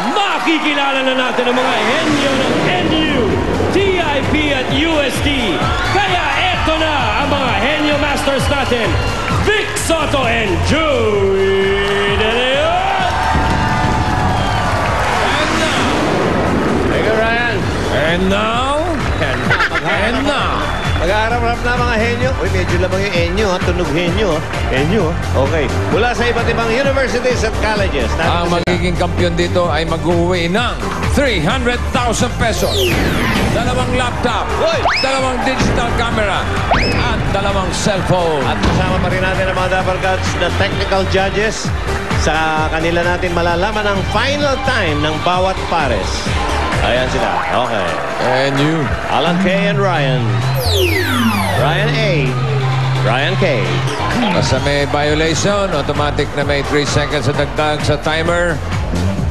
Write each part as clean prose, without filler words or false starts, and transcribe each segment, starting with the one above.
Makikilala na natin ang mga henyo ng NU, TIP at USD. Kaya eto na ang mga henyo masters natin, Vic Soto and Joey De Leon. And now, thank you, Ryan. And now, Mag-aarap-arap na mga henyo. Uy, medyo lamang yung enyo, ha? Tunog henyo, ha? Enyo, ha? Okay. Mula sa iba't ibang universities at colleges. Ang magiging kampiyon dito ay mag-uwi ng 300,000 pesos. 2 laptop, 2 digital camera, at 2 cellphone. At kasama pa rin natin ang mga Dabarkats na technical judges. Sa kanila natin malalaman ang final time ng bawat pares. Ayan sila. Okay. And you. Alan K. and Ryan. Ryan A. Ryan K. Basta may violation, automatic na may 3 seconds sa dagdag sa timer.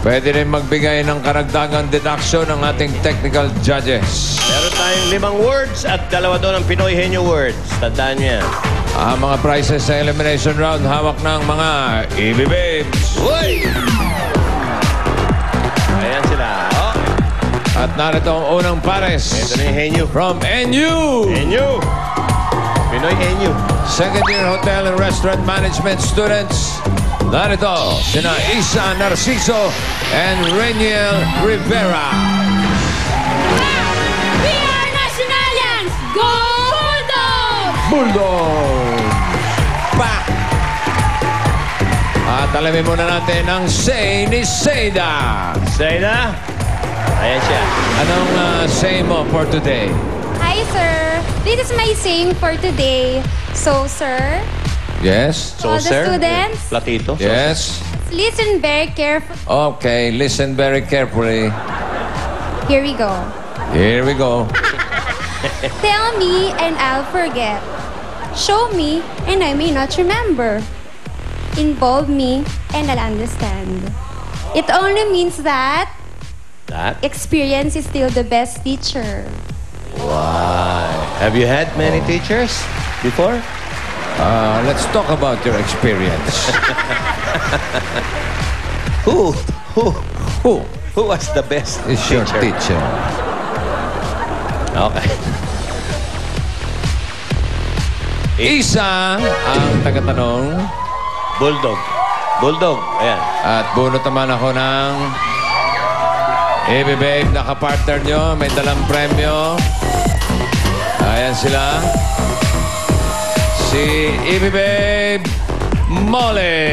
Pwede rin magbigay ng karagdagang deduction ng ating technical judges. Meron tayong 5 words at 2 doon ang Pinoy Henyo words. Tandaan niya. Ang mga prizes sa elimination round, hawak ng mga EB Babes. Uy! Ayan sila. Oh. At narito ang unang pares. Ito na yung Henyo. From NU. Henyo. Pinoy Henyo. Second-year hotel and restaurant management students. Narito, sina Isa Narciso and Reniel Rivera. We are Nationalians! Go Bulldogs! Bulldog! Back! At alamin muna natin ang say ni Seda. Zayda. Ayan siya. Anong say mo for today? Hi, sir. This is my saying for today. So, sir, Yes? to all the students, Platito. Yes? listen very carefully. Okay, listen very carefully. Here we go. Here we go. Tell me and I'll forget. Show me and I may not remember. Involve me and I'll understand. It only means that That? experience is still the best teacher. Why? Have you had many teachers before? Let's talk about your experience. Who? Who Who was the best is your teacher? Okay. Isa ang tagatanong. Bulldog. Bulldog. Ayan. At bunot naman ako ng EB Babe na kapartner nyo. May dalang premyo. Ayan sila. Si EB Babe Molly.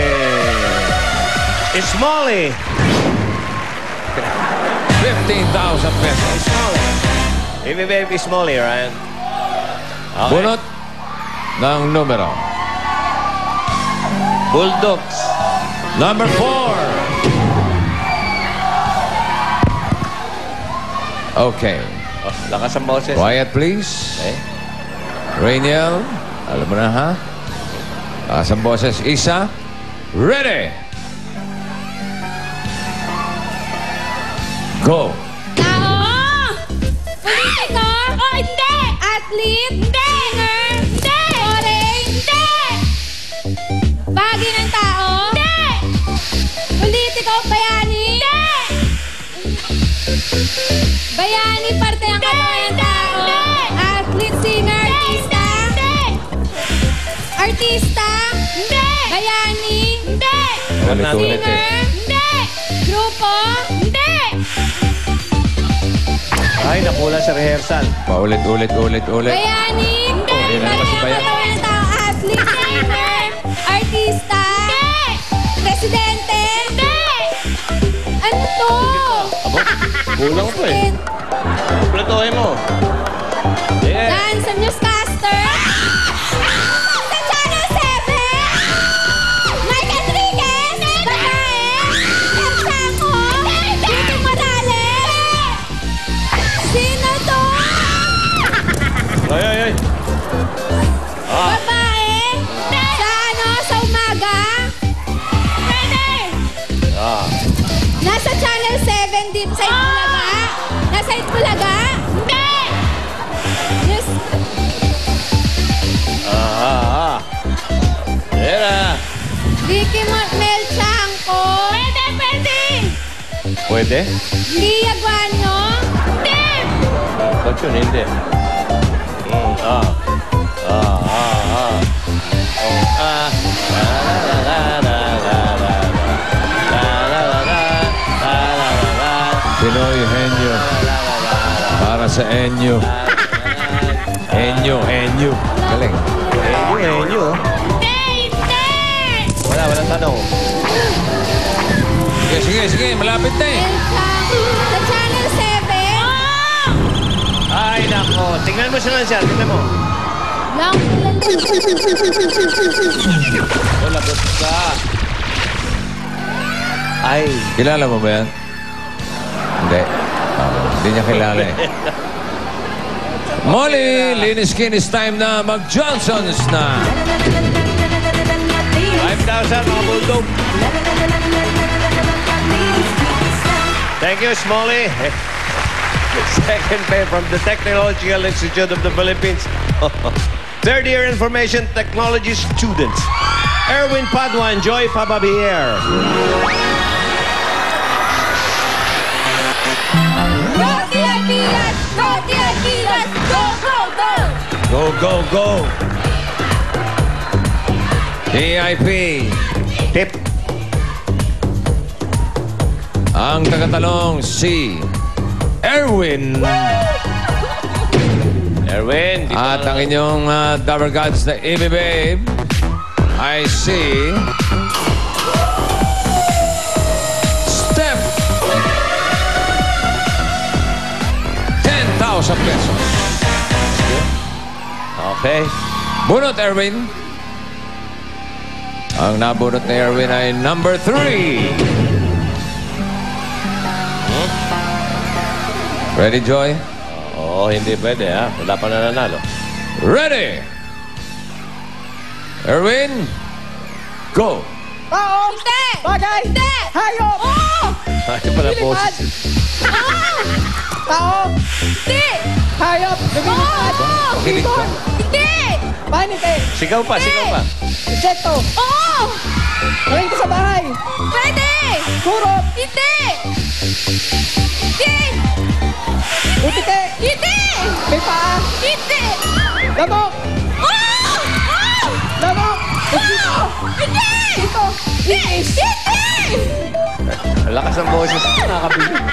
It's Molly. 15,000 pesos. Baby baby is Molly, Ryan. Okay. Bunot ng numero. Bulldogs. Number 4. Okay. Oh, lakas ang boses. Quiet, please. Okay. Rainiel, alam mo na, ha? Lakas ang boses. Isa, ready. Go. Tao! Politiko! O hindi! Athlete! Hindi! Singer! Hindi! Foreign! Hindi! Bagay ng tao? Hindi! Politiko! Bayani? Hindi! Bayani, parte ng katawan ng tao? Athlete, singer, artista? Hindi! Artista? Hindi! Bayani? Hindi! Ulit-ulit eh. Singer? Hindi! Grupo? Hindi! Ay, nakula sa rehearsal. Paulit-ulit. Bayani? Hindi! Oh, yun na naman si Parte ng Bayan. katawan ng tao? Athlete, singer, artista? Hindi! Presidente? Hindi! Ano to? Abo, kulang po eh. Platohin mo. Yeah. Dance sa newscaster? Sa Channel 7? Mike Enriquez? Nasa Channel 7 din. Sa Itbulaga. Nasa Itbulaga. Hindi! Yes. Era. Ricky Mel Chanco. Pwede, pwede! Pwede? Lia Guanyo. Hindi! Ba't yun? Hindi. Pinoy Henyo. Para sa Enyo. Enyo. Galing. Henyo. Hindi! Hindi! Walang tanong. Sige. Malapit na eh. Mel Chanco. Sa Channel 7. Ay, nako. Tingnan mo siya lang siya. Tingnan mo. Lang. Lagot ka. Ay. Kilala mo ba yan? Hindi. Hindi niya kilala eh. Molly, linis kinis time na. Mag-Johnsons na. 5,000 mga bulldog. Thank you, Smalley. Second pay from the Technological Institute of the Philippines. Third year information technology students. Erwin Padua and Joy Pababier. Go, Tiagias! Go, Tiagias! Go, go, go! Go, go, go. TIP. Tip. Ang tagatalong si Erwin. Erwin. di At ba- ang inyong Dabber Gods na Amy Babe ay si Steph. 10,000 pesos. Okay. Bunot, Erwin. Ang nabunot ni Erwin ay number 3. Ready, Joy? Oo, hindi pwede ha. Wala pa nananalo. Ready! Erwin, go! Tao! Hindi! Bagay! Hindi! Hayop! Oo! Ay, pala po. Lumilipad! Oo! Tao! Hindi! Hayop! Lumilipad! Oo! Ibon! Hindi! Panite! Sigaw pa, sigaw pa. Insekto! Oo! Maling sa bahay! Pwede! Kurot! Hindi! Hindi! Utike! Hindi! May paa! Hindi! Lamok! Oo! Oo! Lamok! Oo! Hindi! Dito! Hindi! Hindi! Ang lakas ng boses. Nakakabilib.